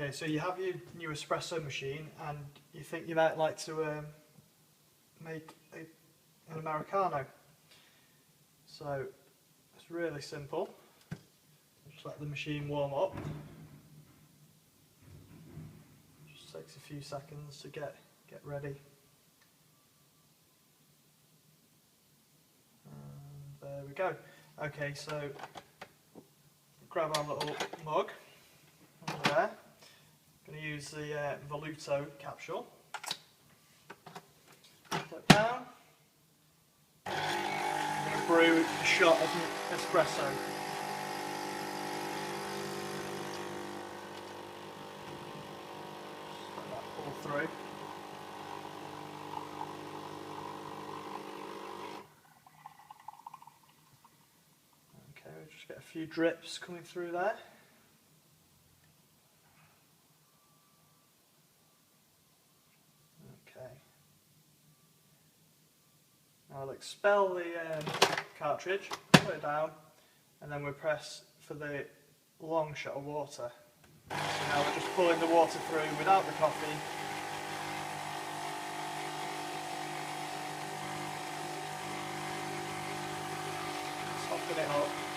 Okay, so you have your new espresso machine and you think you might like to make an Americano. So it's really simple. Just let the machine warm up. Just takes a few seconds to get ready. And there we go. Okay, so grab our little mug over there. I'm going to use the Volluto capsule. Put it down. I'm going to brew a shot of espresso. Just let that pull through. Okay, we'll just get a few drips coming through there. I'll expel the cartridge, put it down, and then we press for the long shot of water. So now we're just pulling the water through without the coffee. Soften it up.